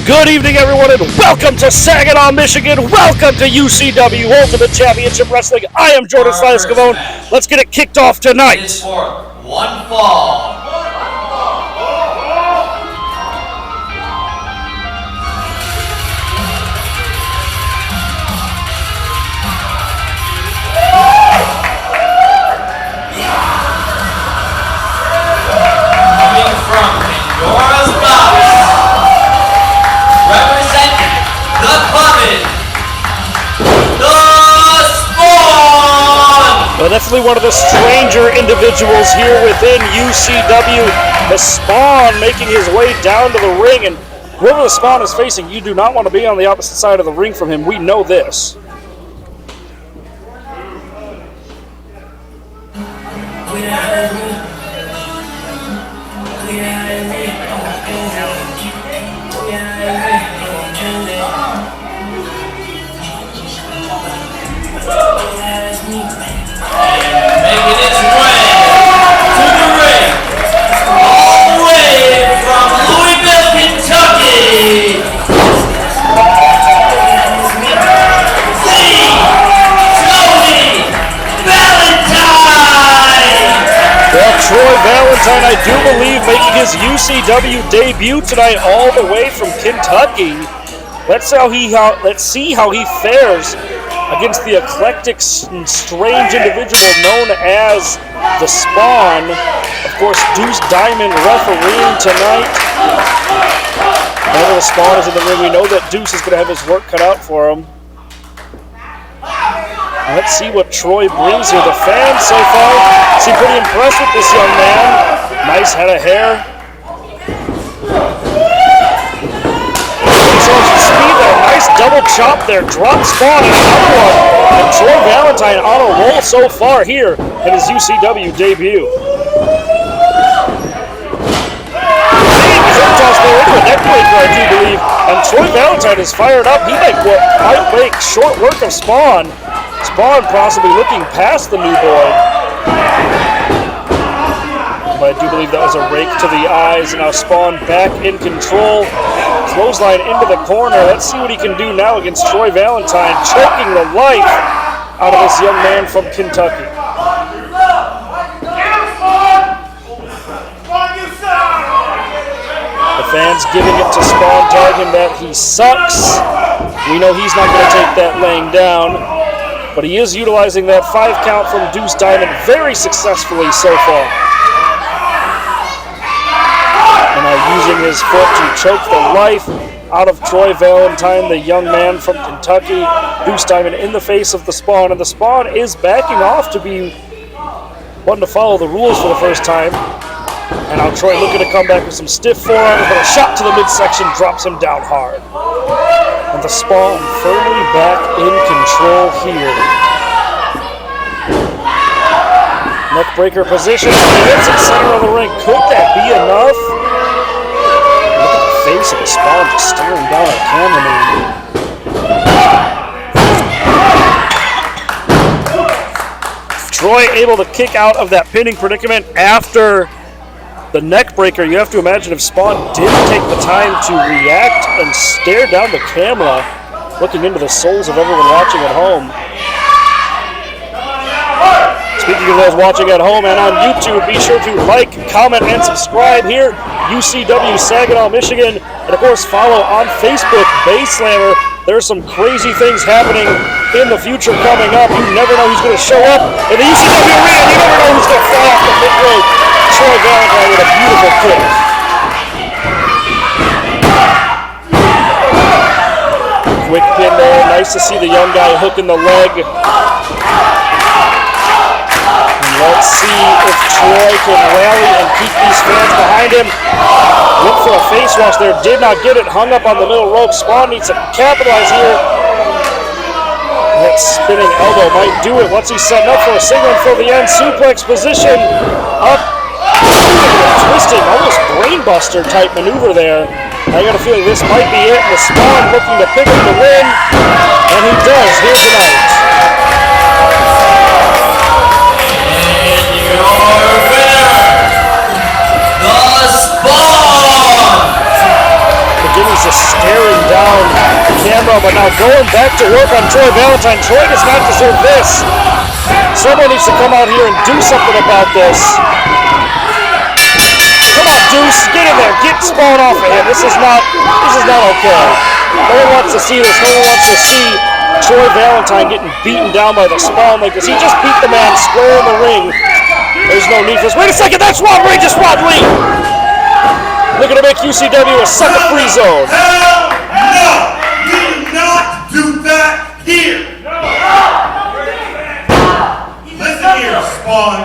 Good evening, everyone, and welcome to Saginaw, Michigan. Welcome to UCW Ultimate Championship Wrestling. I am Jordan Slice-Scavone. Let's get it kicked off tonight. It is for one fall. Coming from Pandora's Box, representing the Clubbin, the Spawn! Well, definitely one of the stranger individuals here within UCW. The Spawn making his way down to the ring, and whoever the Spawn is facing, you do not want to be on the opposite side of the ring from him. We know this. Making his way to the ring, all the way from Louisville, Kentucky, Troy Valentine! Well, Troy Valentine, I do believe, making his UCW debut tonight all the way from Kentucky. Let's see how he fares against the eclectic and strange individual known as the Spawn. Of course, Deuce Diamond refereeing tonight. Whenever the Spawn is in the ring, we know that Deuce is going to have his work cut out for him. Let's see what Troy brings here. The fans so far seem pretty impressed with this young man. Nice head of hair. Nice double chop there. Drop Spawn and another one. And Troy Valentine on a roll so far here in his UCW debut. Toss there into a neckbreaker, I do believe. And Troy Valentine is fired up. He might make short work of Spawn. Spawn possibly looking past the new boy. But I do believe that was a rake to the eyes. And now Spawn back in control. Clothesline into the corner. Let's see what he can do now against Troy Valentine, choking the life out of this young man from Kentucky. The fans giving it to Spawn, telling him that he sucks. We know he's not going to take that laying down, but he is utilizing that 5 count from Deuce Diamond very successfully so far. And now using his foot to choke the life out of Troy Valentine, the young man from Kentucky. Deuce Diamond in the face of the Spawn, and the Spawn is backing off to be one to follow the rules for the first time. And now Troy looking to come back with some stiff forearms, but a shot to the midsection drops him down hard. And the Spawn firmly back in control here. Neckbreaker position, hits it center of the ring. Could that be enough? Look at the face of the Spawn just staring down at cameraman. Troy able to kick out of that pinning predicament after the neckbreaker. You have to imagine if Spawn didn't take the time to react and stare down the camera, looking into the souls of everyone watching at home. Speaking of those watching at home and on YouTube, be sure to like, comment, and subscribe here, UCW Saginaw, Michigan. And of course, follow on Facebook, Basslammer. There's some crazy things happening in the future coming up. You never know who's going to show up in the UCW Arena. You never know who's going to fly off the mid road. Troy Valentine with a beautiful kick. Quick pin there. Nice to see the young guy hooking the leg. Let's see if Troy can rally and keep these fans behind him. Look for a face wash there. Did not get it. Hung up on the middle rope. Spawn needs to capitalize here. That spinning elbow might do it. What's he setting up for? A signal for the end. Suplex position. Up. Twisting. Almost brainbuster type maneuver there. I got a feeling this might be it. And the Spawn looking to pick up the win. And he does here tonight. Beginning to stare Now going back to work on Troy Valentine. Troy does not deserve this. Someone needs to come out here and do something about this. Come on, Deuce, get in there. Get Spawn off of him. This is not okay. No one wants to see this. No one wants to see Troy Valentine getting beaten down by the Spawn like this. He just beat the man square in the ring. There's no need for this. Wait a second, that's Rod Lee. Looking to make UCW a sucker-free zone. Hell no! We do not do that here! Listen here, Spawn.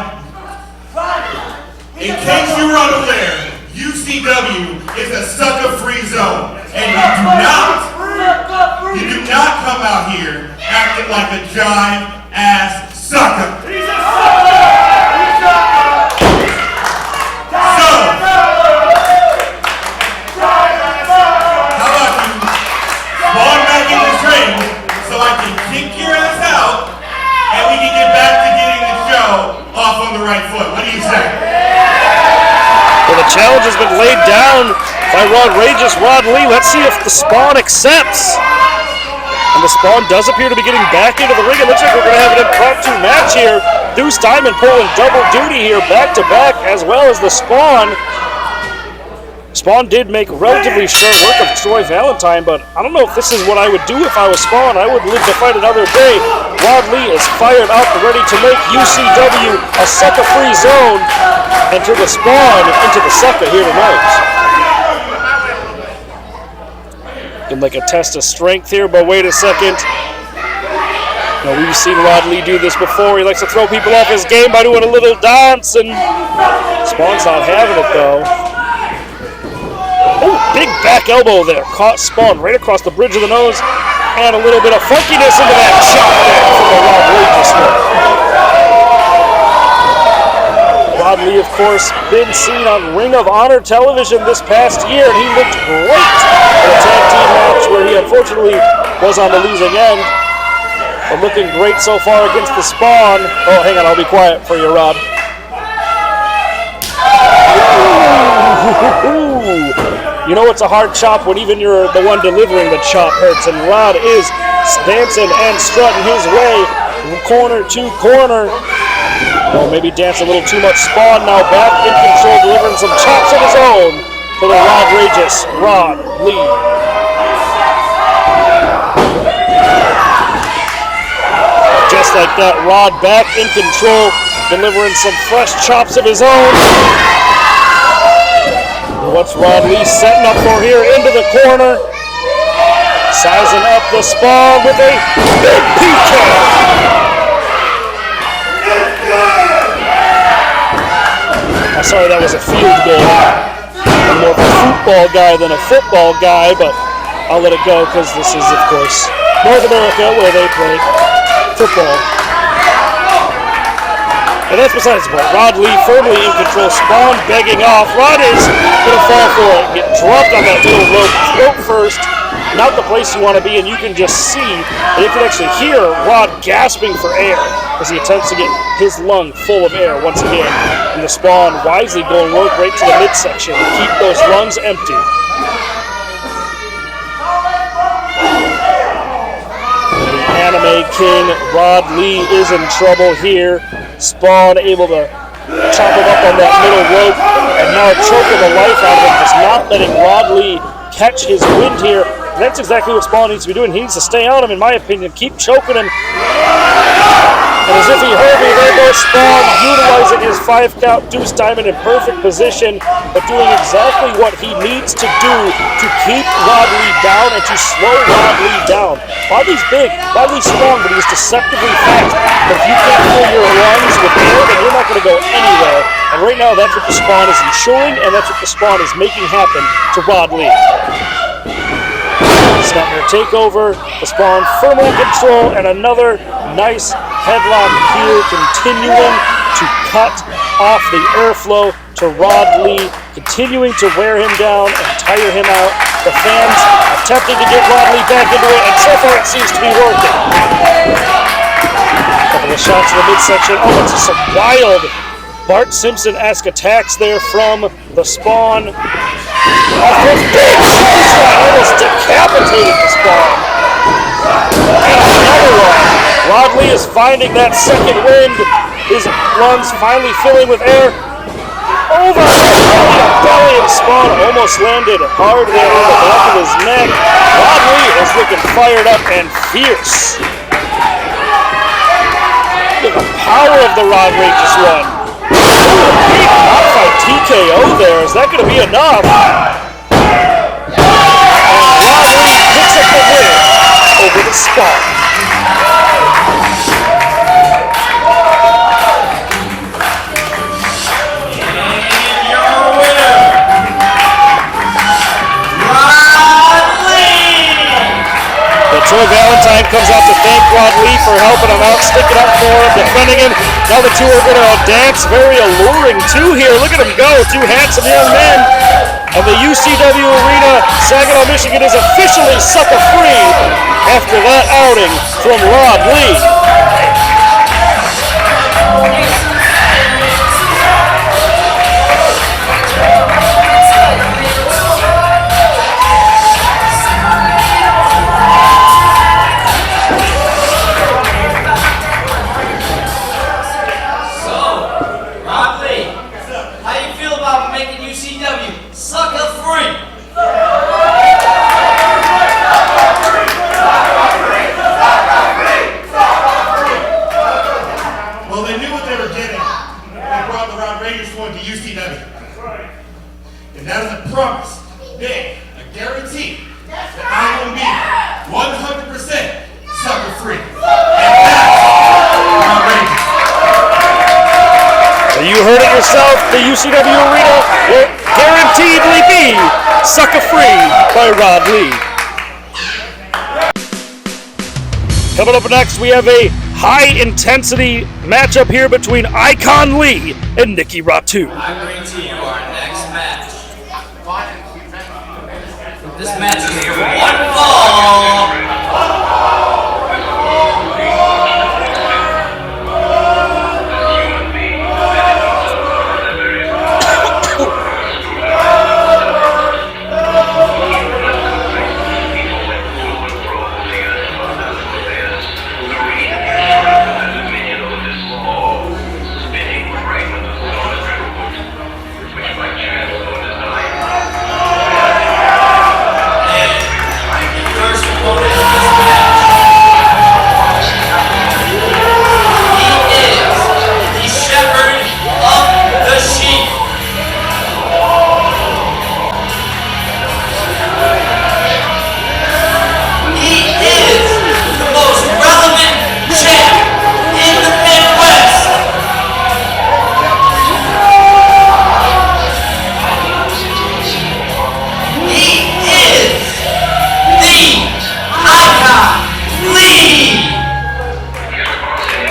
In case you were unaware, UCW is a sucker-free zone. And you do not come out here acting like a jive-ass sucker. So I can kick your ass out, and we can get back to getting the show off on the right foot. What do you say? Well, the challenge has been laid down by Rod Lee. Let's see if the Spawn accepts. And the Spawn does appear to be getting back into the ring. It looks like we're going to have an impromptu match here. Deuce Diamond pulling double duty here, back to back, as well as the Spawn. Spawn did make relatively short work of Troy Valentine, but I don't know if this is what I would do if I was Spawn. I would live to fight another day. Rod Lee is fired up, ready to make UCW a sucker-free zone, and to the Spawn into the sucker here tonight. Looking like a test of strength here, but wait a second. Now, we've seen Rod Lee do this before. He likes to throw people off his game by doing a little dance, and Spawn's not having it, though. Oh, big back elbow there. Caught Spawn right across the bridge of the nose. And a little bit of funkiness into that chop there from the Rod Lee display. Rod Lee, of course, been seen on Ring of Honor television this past year, and he looked great in a tag team match where he unfortunately was on the losing end. But looking great so far against the Spawn. Oh, hang on, I'll be quiet for you, Rod. You know it's a hard chop when even you're the one delivering the chop hurts, and Rod is dancing and strutting his way corner to corner. Oh, maybe dancing a little too much. Spawn now back in control, delivering some chops of his own for the Rod-rageous Rod Lee. Just like that, Rod back in control, delivering some fresh chops of his own. What's Rod Lee setting up for here? Into the corner. Sizing up the Spawn with a big PK. I'm sorry, that was a field goal. I'm more of a football guy than a football guy, but I'll let it go because this is, of course, North America where they play football. And that's besides the point. Rod Lee firmly in control. Spawn begging off. Rod is going to fall for it. Get dropped on that little rope. Throat first. Not the place you want to be. And you can just see, and you can actually hear Rod gasping for air as he attempts to get his lung full of air once again. And the Spawn wisely going right to the midsection to keep those lungs empty. Anime King Rod Lee is in trouble here. Spawn able to chop him up on that middle rope and now choking the life out of him, just not letting Rod Lee catch his wind here. And that's exactly what Spawn needs to be doing. He needs to stay on him, in my opinion, keep choking him. And as if he heard me, there goes Spawn, utilizing his 5-count Deuce Diamond in perfect position, but doing exactly what he needs to do to keep Rod Lee down and to slow Rod Lee down. Rod Lee's big, Rod Lee's strong, but he's deceptively fast. But if you can't fill your lungs with air, then you're not going to go anywhere. And right now, that's what the Spawn is ensuring, and that's what the Spawn is making happen to Rod Lee. Snapmare takeover, the Spawn firmly in control, and another nice headlock here, continuing to cut off the airflow to Rod Lee, continuing to wear him down and tire him out. The fans attempting to get Rod Lee back into it, and so far it seems to be working. A couple of shots in the midsection. Oh, it's just some wild Bart Simpson-esque attacks there from the Spawn. Off his big shot, almost decapitated the Spawn. And another one. Rod Lee is finding that second wind. His lungs finally filling with air. Over belly, and Spawn almost landed hard there on the back of his neck. Rod Lee is looking fired up and fierce. Look at the power of the Rod Rageous one. Modified TKO there. Is that going to be enough? And Rod Lee picks up the win over the Spawn. Troy Valentine comes out to thank Rod Lee for helping him out, sticking up for him, defending him. Now the two are going to dance very alluring too here. Look at them go, two handsome young men. And the UCW Arena, Saginaw, Michigan is officially sucker free after that outing from Rod Lee. And that is a promise, big, a guarantee, that I will be 100% sucker free. And that's outrageous. So you heard it yourself, the UCW Arena will guaranteedly be sucker free by Rod Lee. Coming up next, we have a high-intensity matchup here between Icon Lee and Nikki Ratu. I bring to you our next match. This match is for one fall.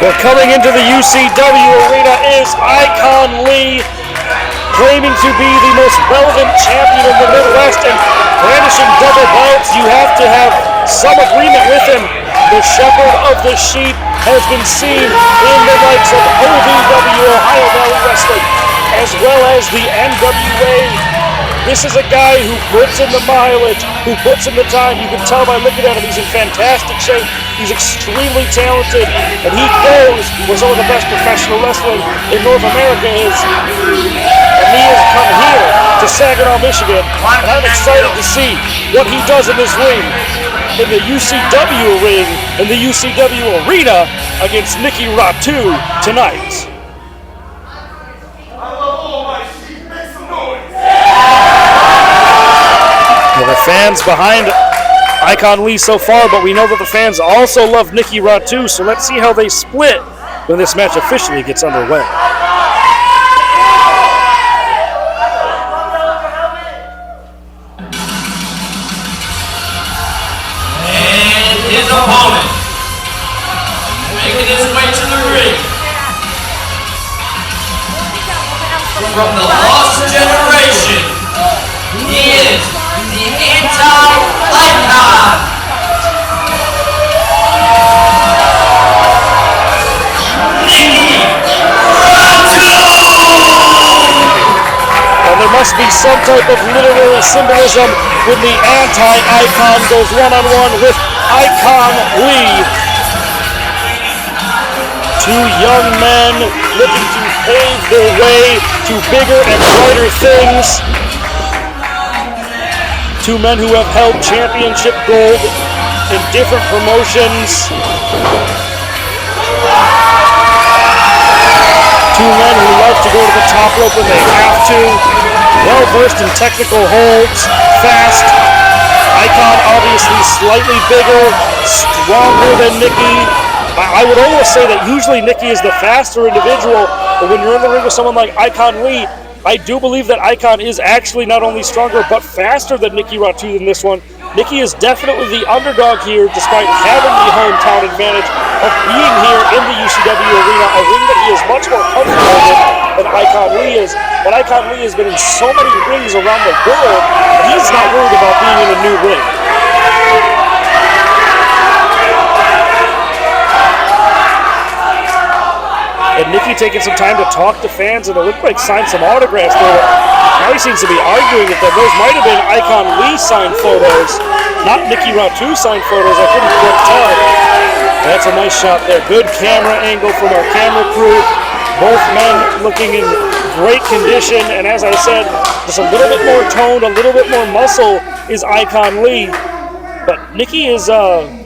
Well, coming into the UCW Arena is Icon Lee, claiming to be the most relevant champion of the Midwest and brandishing double belts. You have to have some agreement with him. The Shepherd of the Sheep has been seen in the likes of OVW, Ohio Valley Wrestling, as well as the NWA. This is a guy who puts in the mileage, who puts in the time. You can tell by looking at him, he's in fantastic shape. He's extremely talented, and he goes where some of the best professional wrestling in North America is. And he has come here to Saginaw, Michigan, and I'm excited to see what he does in this ring, in the UCW ring, in the UCW Arena against Nikki Ratu tonight. Well, the fans behind Icon Lee so far, but we know that the fans also love Nikki Ratu, so let's see how they split when this match officially gets underway. And his opponent, making his way to the ring, from the Lost Generation, he is the anti-icon. Well, there must be some type of literary symbolism when the anti-icon goes one-on-one with Icon Lee. Two young men looking to pave their way to bigger and brighter things. Two men who have held championship gold in different promotions. Two men who love to go to the top rope when they have to. Well versed in technical holds, fast. Icon obviously slightly bigger, stronger than Nikki. I would almost say that usually Nikki is the faster individual, but when you're in the ring with someone like Icon Lee, I do believe that Icon is actually not only stronger, but faster than Nikki Ratu in this one. Nikki is definitely the underdog here, despite having the hometown advantage of being here in the UCW Arena, a ring that he is much more comfortable with than Icon Lee is. But Icon Lee has been in so many rings around the world, he's not worried about being in a new ring. And Nikki taking some time to talk to fans, and it looked like signed some autographs there. Now he seems to be arguing that those might have been Icon Lee signed photos, not Nikki Ratu signed photos. I couldn't quite tell. That's a nice shot there. Good camera angle from our camera crew. Both men looking in great condition, and as I said, just a little bit more toned, a little bit more muscle is Icon Lee. But Nikki is sorry,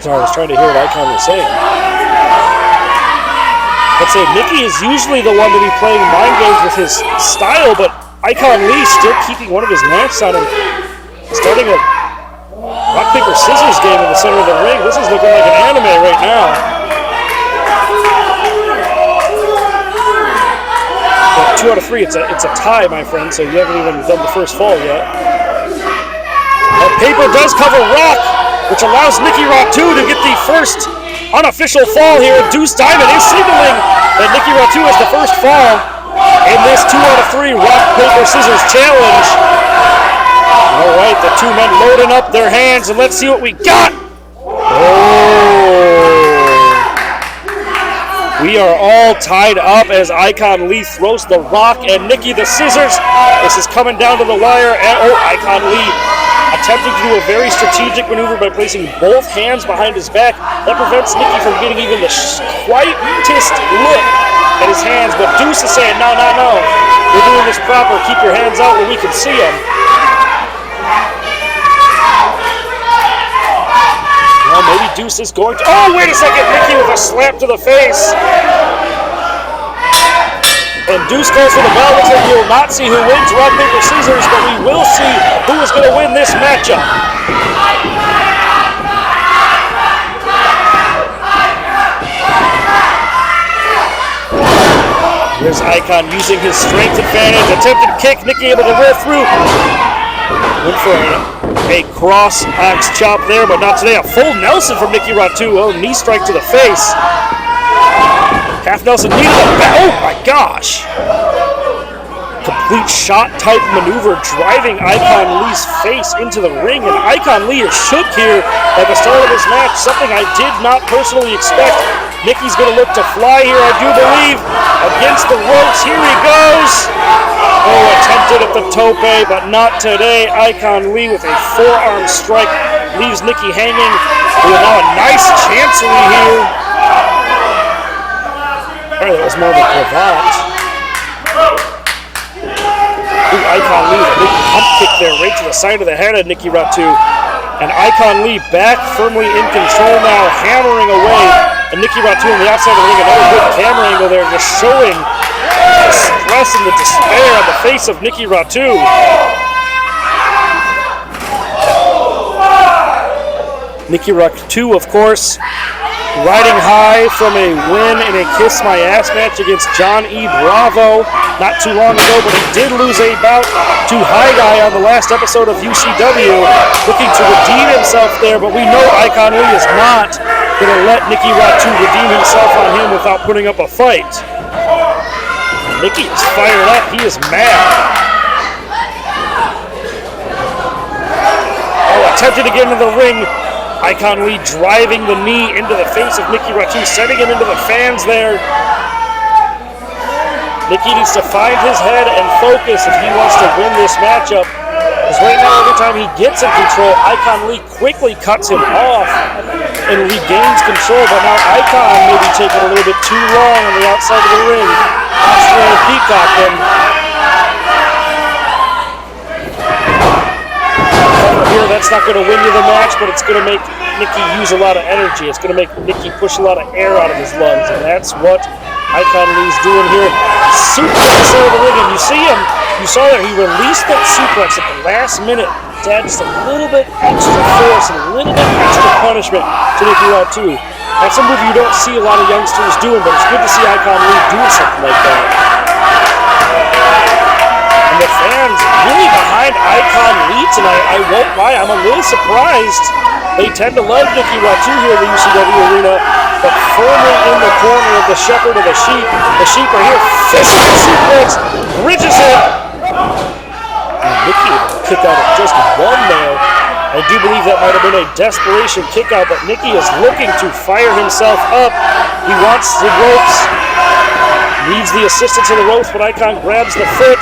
I was trying to hear what Icon was saying. Let's say Nikki is usually the one to be playing mind games with his style, but Icon Lee still keeping one of his masks on him. Starting a rock, paper, scissors game in the center of the ring. This is looking like an anime right now. But 2 out of 3, it's a tie, my friend, so you haven't even done the first fall yet. That paper does cover rock, which allows Nikki Ratu to get the first unofficial fall here. Deuce Diamond is signaling that Nikki Ratu has the first fall in this 2 out of 3 rock, paper, scissors challenge. All right, the two men loading up their hands, and let's see what we got. Oh. We are all tied up as Icon Lee throws the rock and Nikki the scissors. This is coming down to the wire, and Icon Lee attempting to do a very strategic maneuver by placing both hands behind his back. That prevents Nikki from getting even the slightest look at his hands, but Deuce is saying, no, we're doing this proper. Keep your hands out where we can see them. Well, maybe Deuce is going to... Oh, wait a second! Nikki with a slap to the face. And Deuce goes for the bell. Looks like we will not see who wins rock, paper, scissors, but we will see who is going to win this matchup. Here's Icon using his strength advantage. Attempted kick. Nikki able to roll through. Went for a cross axe chop there, but not today. A full Nelson from Nikki Ratu. Oh, knee strike to the face. Half Nelson knee to the back. Oh my gosh. Complete shot type maneuver driving Icon Lee's face into the ring, and Icon Lee is shook here at the start of this match, something I did not personally expect. Nikki's going to look to fly here, I do believe, against the ropes. Here he goes. Oh, attempted at the tope, but not today. Icon Lee with a forearm strike leaves Nikki hanging. We have now a nice chancery here. That was more of a cravat. Ooh, Icon Lee with a big pump kick there right to the side of the head of Nikki Ratu. And Icon Lee back firmly in control now, hammering away. And Nikki Ratu on the outside of the ring, another good camera angle there, just showing the stress and the despair on the face of Nikki Ratu. Nikki Ratu, of course, riding high from a win in a Kiss My Ass match against John E. Bravo not too long ago, but he did lose a bout to High Guy on the last episode of UCW, looking to redeem himself there, but we know Icon Lee is not going to let Nikki Ratu redeem himself on him without putting up a fight. Nikki is fired up. He is mad. Oh, attempted to get into the ring. Icon Lee driving the knee into the face of Nikki Ratu, sending him into the fans there. Nikki needs to find his head and focus if he wants to win this matchup. Because right now, every time he gets in control, Icon Lee quickly cuts him off and regains control. But now Icon may be taking a little bit too long on the outside of the ring. Australian Peacock him. Here, that's not going to win you the match, but it's going to make Nikki use a lot of energy. It's going to make Nikki push a lot of air out of his lungs, and that's what Icon Lee's doing here. Suplex over the ring, and you see him. You saw that he released that suplex at the last minute to add just a little bit extra force and a little bit extra punishment to Nikki Ratu. That's a move you don't see a lot of youngsters doing, but it's good to see Icon Lee doing something like that. And the fans really behind Icon Lee tonight. I won't lie, I'm a little surprised. They tend to love Nikki Ratu here at the UCW Arena, but firmly in the corner of the shepherd of the sheep. The sheep are here, physical suplex, bridges it. And Nikki able to kick out at just one there. I do believe that might have been a desperation kick out, but Nikki is looking to fire himself up. He wants the ropes, needs the assistance of the ropes, but Icon grabs the foot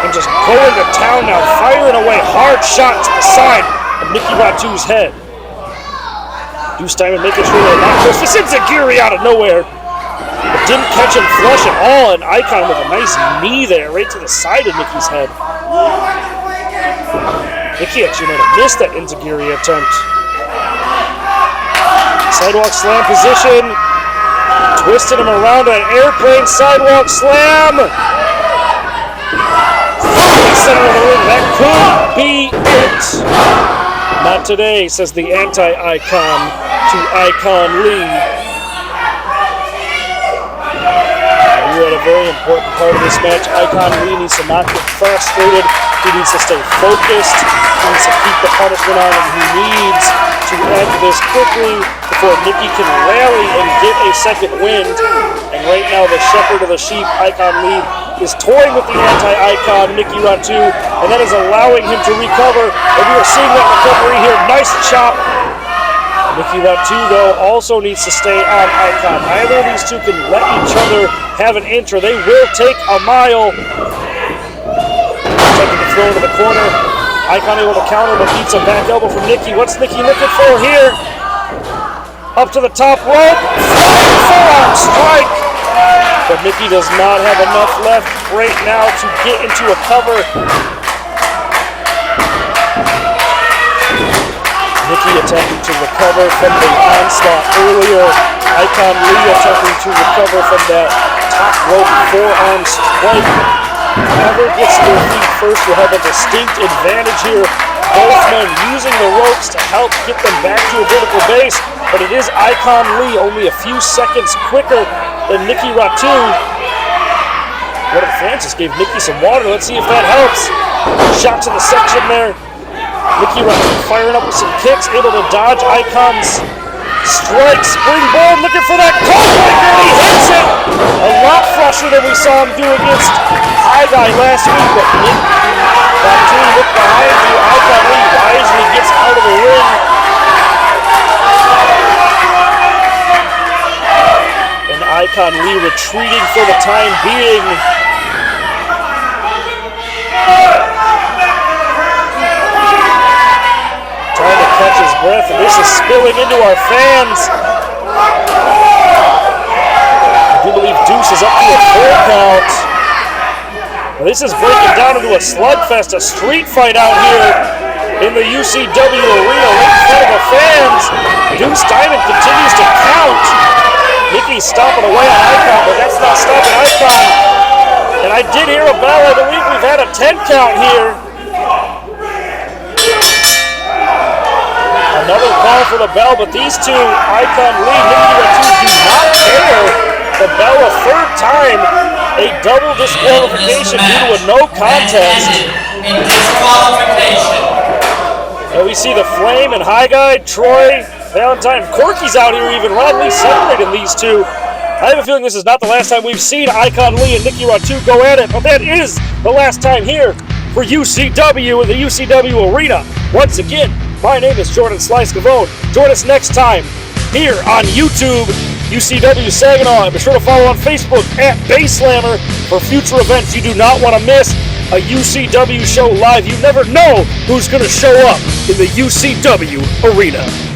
and just going to town now, firing away hard shots to the side of Nikki Ratu's head. Deuce Diamond making sure they're not close. This enziguri out of nowhere. But didn't catch him flush at all, and Icon with a nice knee there right to the side of Nikki's head. Nikki actually might have missed that enziguri attempt. Sidewalk slam position. Twisted him around an airplane sidewalk slam. Center of the ring. That could be it. Not today, says the anti-Icon to Icon Lee. We're at a very important part of this match. Icon Lee needs to not get frustrated. He needs to stay focused. He needs to keep the punishment on, and he needs to end this quickly before Nikki can rally and get a second wind. And right now, the shepherd of the sheep, Icon Lee, is toying with the anti-Icon, Nikki Ratu, and that is allowing him to recover. And we are seeing that recovery here. Nice chop. Nikki Ratu, though, also needs to stay on Icon. Either of these two can let each other have an inch, or they will take a mile. Attempting to throw into the corner. Icon able to counter, but beats a back elbow from Nikki. What's Nikki looking for here? Up to the top rope. Flying forearm strike. But Nikki does not have enough left right now to get into a cover. Nikki attempting to recover from the onslaught earlier. Icon Lee attempting to recover from that top rope forearm strike. Whoever gets their feet first will have a distinct advantage here. Both men using the ropes to help get them back to a vertical base, but it is Icon Lee only a few seconds quicker than Nikki Ratu. One of the fans just gave Nikki some water. Let's see if that helps. Shots in the section there. Nikki Ratu firing up with some kicks, able to dodge Icon's strike. Springboard, looking for that coldbreaker, and he hits it! A lot flusher than we saw him do against High Guy last week, but Nikki Ratu look behind you. Icon Lee wisely gets out of the ring. Icon Lee retreating for the time being. Trying to catch his breath, and this is spilling into our fans. I do believe Deuce is up to a 4 count. Now this is breaking down into a slugfest, a street fight out here in the UCW Arena right in front of the fans. Deuce Diamond continues to count. Nikki's stomping away on Icon, but that's not stopping Icon. And I did hear a bell. I believe we've had a 10 count here. Another call for the bell, but these two, Icon Lee, Nikki Ratu, do not care. The bell a third time. A double disqualification due to a no contest. In disqualification. And we see the Flame and High Guy, Troy Valentine, Corky's out here even. Ron Lee separating these two. I have a feeling this is not the last time we've seen Icon Lee and Nikki Ratu go at it, but that is the last time here for UCW in the UCW Arena. Once again, my name is Jordan Slice Gavone. Join us next time here on YouTube UCW Saginaw. And be sure to follow on Facebook at Basslammer for future events you do not want to miss. A UCW show live. You never know who's going to show up in the UCW Arena.